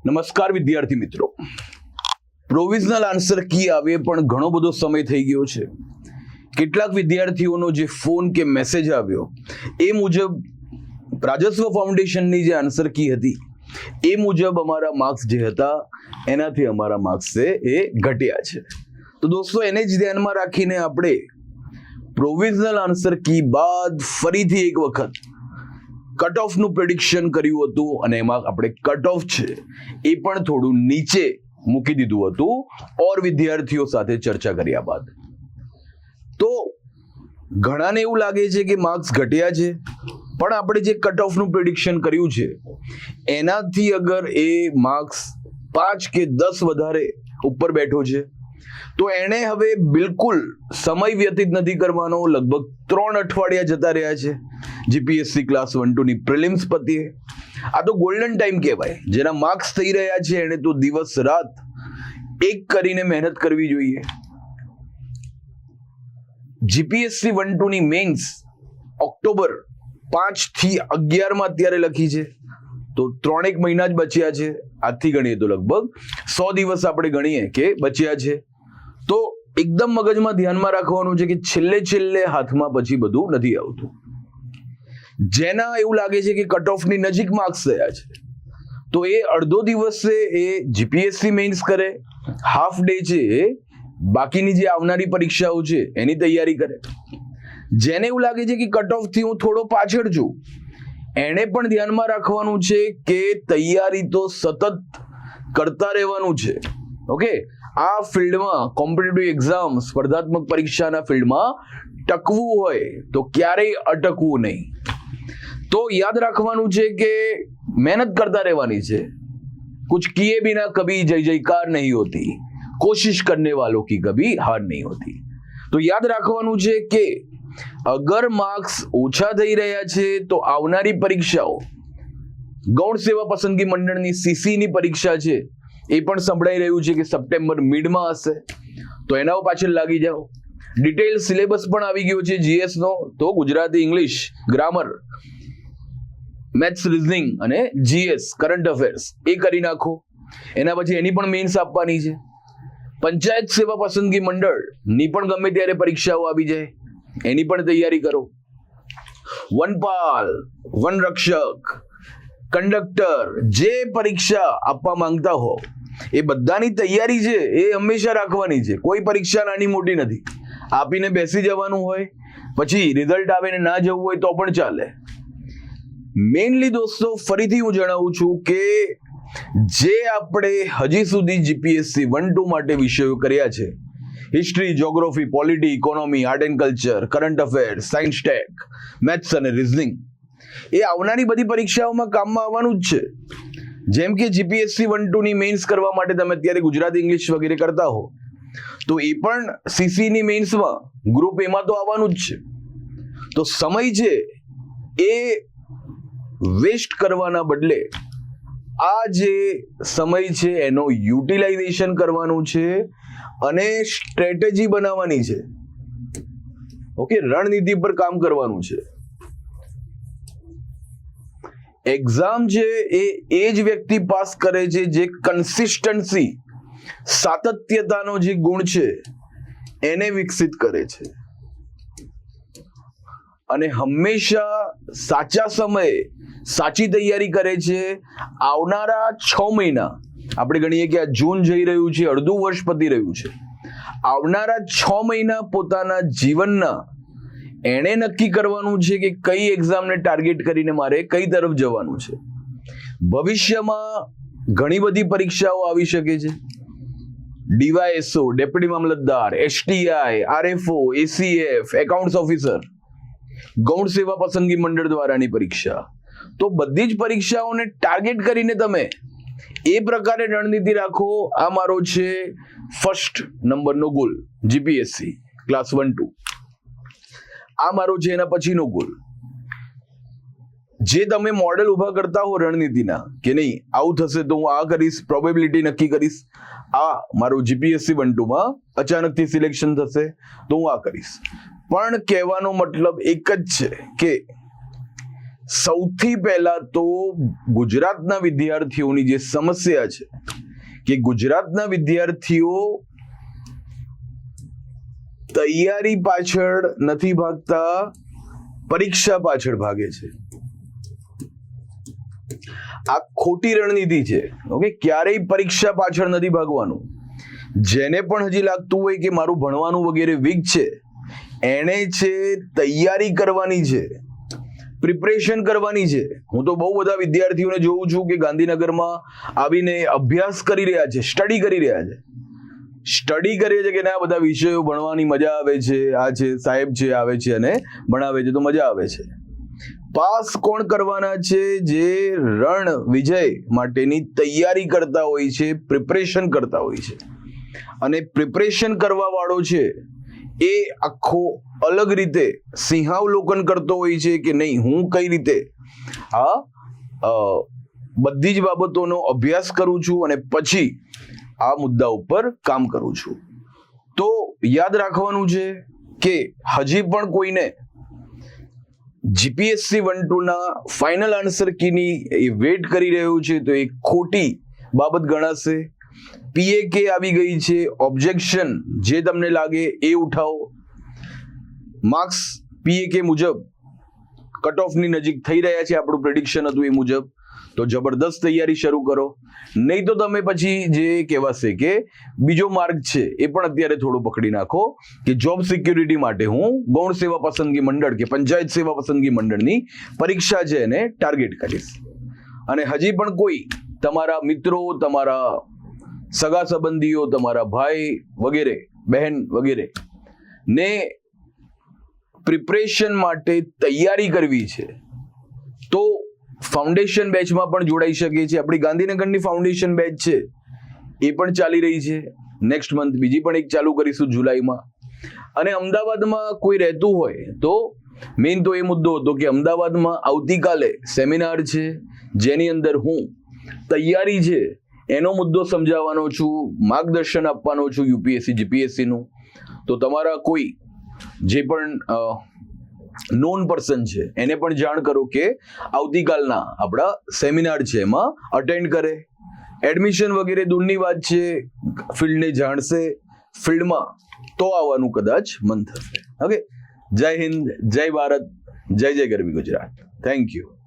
નમસ્કાર વિદ્યાર્થી મિત્રો, પ્રોવિઝનલ આન્સર કી આવે પણ ઘણો બધો સમય થઈ ગયો છે. કેટલાક વિદ્યાર્થીઓનો જે ફોન કે મેસેજ આવ્યો એ મુજબ રાજસ્વ ફાઉન્ડેશનની જે આન્સર કી હતી એ મુજબ અમારા માર્ક્સ જે હતા એનાથી અમારા માર્ક્સ છે એ ઘટ્યા છે. તો દોસ્તો એને જ ધ્યાનમાં રાખીને આપણે પ્રોવિઝનલ આન્સર કી બાદ ફરીથી એક વખત કટ ઓફ નું પ્રેડિક્શન કર્યું હતું અને એમાં આપણે કટ ઓફ છે એ પણ થોડું નીચે મૂકી દીધું હતું ઓર વિદ્યાર્થીઓ સાથે ચર્ચા કર્યા બાદ. તો ઘણાને એવું લાગે છે કે માર્ક્સ ઘટ્યા છે, પણ આપણે જે કટ ઓફ નું પ્રેડિક્શન કર્યું છે એનાથી અગર એ માર્ક્સ 5 કે 10 વધારે ઉપર બેઠો છે તો એને હવે બિલકુલ સમય વ્યતીત નથી કરવાનો. લગભગ 3 અઠવાડિયા જતા રહ્યા છે જીપીએસસી ક્લાસ 1-2 ની પ્રિલિમ્સ પતીએ. આ તો ગોલ્ડન ટાઈમ કહેવાય. જેના માર્ક્સ થઈ રહ્યા છે એને તો દિવસ રાત એક કરીને મહેનત કરવી જોઈએ. જીપીએસસી 1-2 ની મેન્સ ઓક્ટોબર 5 થી 11 માં અત્યારે લખી છે, તો 3 મહિના જ બચ્યા છે. આજથી ગણીએ તો લગભગ 100 દિવસ આપણે ગણીએ કે બચ્યા છે. તો એકદમ મગજમાં ધ્યાનમાં રાખવાનું છે કે છેલ્લે હાથમાં પછી બધું નથી આવતું. જેના એવું લાગે છે કે કટ ઓફ ની નજીક માર્ક્સ થયા છે તો એ અડધો દિવસે એ જીપીએસસી મેન્સ કરે, હાફ ડે છે બાકીની જે આવનારી પરીક્ષાઓ છે એની તૈયારી કરે. જેને એવું લાગે છે કે કટ ઓફ થી હું થોડો પાછળ છું એને પણ ધ્યાનમાં રાખવાનું છે કે તૈયારી તો સતત કરતા રહેવાનું છે. ઓકે, આ ફિલ્ડમાં કોમ્પિટિટિવ એક્ઝામ સ્પર્ધાત્મક પરીક્ષાના ફિલ્ડમાં ટકવું હોય તો ક્યારેય અટકવું નહીં. તો યાદ રાખવાનું છે કે મહેનત કરતા રહેવાની છે. कुछ किए बिना कभी जय जयकार नहीं होती, कोशिश करने वालों की कभी हार नहीं होती. તો યાદ રાખવાનું છે કે અગર માર્ક્સ ઓછા થઈ રહ્યા છે તો આવનારી પરીક્ષાઓ ગૌણ સેવા પસંદગી મંડળની સીસી ની પરીક્ષા છે એ પણ સંભળાઈ રહ્યું છે કે સપ્ટેમ્બર મિડમાં હશે, તો એના પાછળ લાગી જાઓ. ડિટેલ સિલેબસ પણ આવી ગયો છે જીએસ નો, તો Gujarati, English, grammar, maths, reasoning અને જીએસ કરંટ અફેર્સ એ કરી નાખો. એના પછી એની પણ મેન્સ આપવાની છે. પંચાયત સેવા પસંદગી મંડળ ની પણ ગમે ત્યારે પરીક્ષાઓ આવી જાય, એની પણ તૈયારી કરો. વનપાલ, વનરક્ષક, કંડક્ટર, જે પરીક્ષા આપવા માંગતા હો એ બધાની તૈયારી છે એ હંમેશા રાખવાની છે. કોઈ પરીક્ષા નાની મોટી નથી. આપીને બેસી જવાનું હોય, પછી રિઝલ્ટ આવે ને ના જવું હોય તો પણ ચાલે. મેઇનલી દોસ્તો ફરીથી હું જણાવું છું કે જે આપણે હજી સુધી જીપીએસસી 1-2 માટે વિષયો કર્યા છે, history, geography, polity, economy, art and culture, current affairs, science tech, maths અને રીઝનિંગ, એ આવનારી બધી પરીક્ષાઓમાં કામમાં આવવાનું જ છે. જેમ કે જીપીએસસી 1-2 ની મેન્સ કરવા માટે તમે અત્યારે ગુજરાતી, ઇંગ્લિશ વગેરે કરતા હો તો એ પણ સીસી ની મેન્સમાં ગ્રુપ એમાં તો આવવાનું જ છે. તો સમય છે એ વેસ્ટ કરવાના બદલે આ જે સમય છે એનો યુટિલાઇઝેશન કરવાનું છે અને સ્ટ્રેટેજી બનાવવાની છે. ઓકે, રણનીતિ પર કામ કરવાનું છે. એક્ઝામ છે એ જ વ્યક્તિ પાસ કરે છે જે કન્સિસ્ટન્સી, સાતત્યતાનો જે ગુણ છે એને વિકસિત કરે છે અને હંમેશા સાચા સમયે સાચી તૈયારી કરે છે. આવનારા 6 મહિના આપણે ગણીએ કે આ જૂન જઈ રહ્યું છે, અડધું વર્ષ પતી રહ્યું છે. આવનારા 6 મહિના પોતાના જીવનના એને નક્કી કરવાનું છે કે કઈ એક્ઝામને ટાર્ગેટ કરીને મારે કઈ તરફ જવાનું છે. ભવિષ્યમાં ઘણી બધી પરીક્ષાઓ આવી શકે છે. ડીવાયએસઓ, ડેપ્યુટી મામલતદાર, STI, RFO, ACF, accounts officer, ગૌણ સેવા પસંદગી મંડળ દ્વારાની પરીક્ષા. તો બધી જ પરીક્ષાઓને ટાર્ગેટ કરીને તમે એ પ્રકારે રણનીતિ રાખો. આ મારો છે ફર્સ્ટ નંબરનો ગોલ જીપીએસસી ક્લાસ 1-2. આ મારો છે એના પછીનો ગોલ. જે તમે મોડેલ ઉભા કરતા હો રણનીતિના કે નહીં આવું થશે તો હું આ કરીશ, પ્રોબેબિલિટી નક્કી કરીશ, આ મારું જીપીએસસી 1-2 માં અચાનકથી સિલેક્શન થશે તો હું આ કરીશ. પણ કહેવાનો મતલબ એક જ છે કે સૌથી પહેલા તો ગુજરાતના વિદ્યાર્થીઓની જે સમસ્યા છે કે ગુજરાતના વિદ્યાર્થીઓ તૈયારી પાછળ નથી ભાગતા, પરીક્ષા પાછળ ભાગે છે. આ ખોટી રણનીતિ છે. ઓકે, ક્યારેય પરીક્ષા પાછળ નથી ભાગવાનું. જેને પણ હજી લાગતું હોય કે મારું ભણવાનું વગેરે વીક છે, એણે છે તૈયારી કરવાની છે, પ્રિપરેશન કરવાની છે. હું તો બહુ બધા વિદ્યાર્થીઓને જોઉં છું કે ગાંધીનગરમાં આવીને અભ્યાસ કરી રહ્યા છે, સ્ટડી કરી રહ્યા છે. સ્ટડી કરે છે કે ના બધા વિષયો ભણવાની મજા આવે છે, આ છે સાહેબ છે આવે છે અને ભણાવે છે તો મજા આવે છે. પાસ કોણ કરવાના છે? જે રણ વિજય માટેની તૈયારી કરતા હોય છે, પ્રિપરેશન કરતા હોય છે. અને પ્રિપરેશન કરવા વાળો છે એ આખો અલગ રીતે સિંહાવલોકન કરતો હોય છે કે નહીં, હું કઈ રીતે આ બધી જ બાબતોનો અભ્યાસ કરું છું અને પછી આ મુદ્દા ઉપર કામ કરું છું. તો યાદ રાખવાનું છે કે હજી પણ કોઈને જીપીએસસી 1-2 ના ફાઇનલ આન્સર કીની વેટ કરી રહ્યું છે તો એ ખોટી બાબત ગણાશે. PAK આવી ગઈ છે, ઓબ્જેક્શન જે તમને લાગે એ ઉઠાવો. માર્ક્સ PAK મુજબ કટ ઓફની નજીક થઈ રહ્યા છે, આપણું પ્રેડિક્શન હતું એ મુજબ, તો જબરદસ્ત તૈયારી શરૂ કરો. નહીં તો તમે પછી જે કહેવાશે કે બીજો માર્ગ છે એ પણ અત્યારે થોડો પકડી નાખો કે જોબ સિક્યુરિટી માટે હું ગૌણ સેવા પસંદગી મંડળ કે પંચાયત સેવા પસંદગી મંડળની પરીક્ષા છે એને ટાર્ગેટ કરીશ. અને હજી પણ કોઈ તમારા મિત્રો, તમારા સગા સંબંધીઓ, તમારા ભાઈ વગેરે, બહેન વગેરે ને પ્રિપરેશન માટે તૈયારી કરવી છે તો ફાઉન્ડેશન બેચમાં પણ જોડાઈ શકે છે. આપણી ગાંધીનગરની ફાઉન્ડેશન બેચ છે એ પણ ચાલી રહી છે. નેક્સ્ટ મંથ બીજી પણ એક ચાલુ કરીશું જુલાઈમાં. અને અમદાવાદમાં કોઈ રહેતું હોય તો મેઇન તો એ મુદ્દો હતો કે અમદાવાદમાં આવતીકાલે સેમિનાર છે જેની અંદર હું તૈયારી છે એનો મુદ્દો સમજાવવાનો છું, માર્ગદર્શન આપવાનો છું UPSC GPSC નું. તો તમારા કોઈ જે પણ નોન પર્સન છે એને પણ જાણ કરો કે આવતીકાલના આપણા સેમિનાર છે એમાં અટેન્ડ કરે. એડમિશન વગેરે દૂરની વાત છે, ફિલ્ડને જાણશે, ફિલ્ડમાં તો આવવાનું કદાચ મન થશે. ઓકે, જય હિન્દ, જય ભારત, જય જય ગરવી ગુજરાત. Thank you.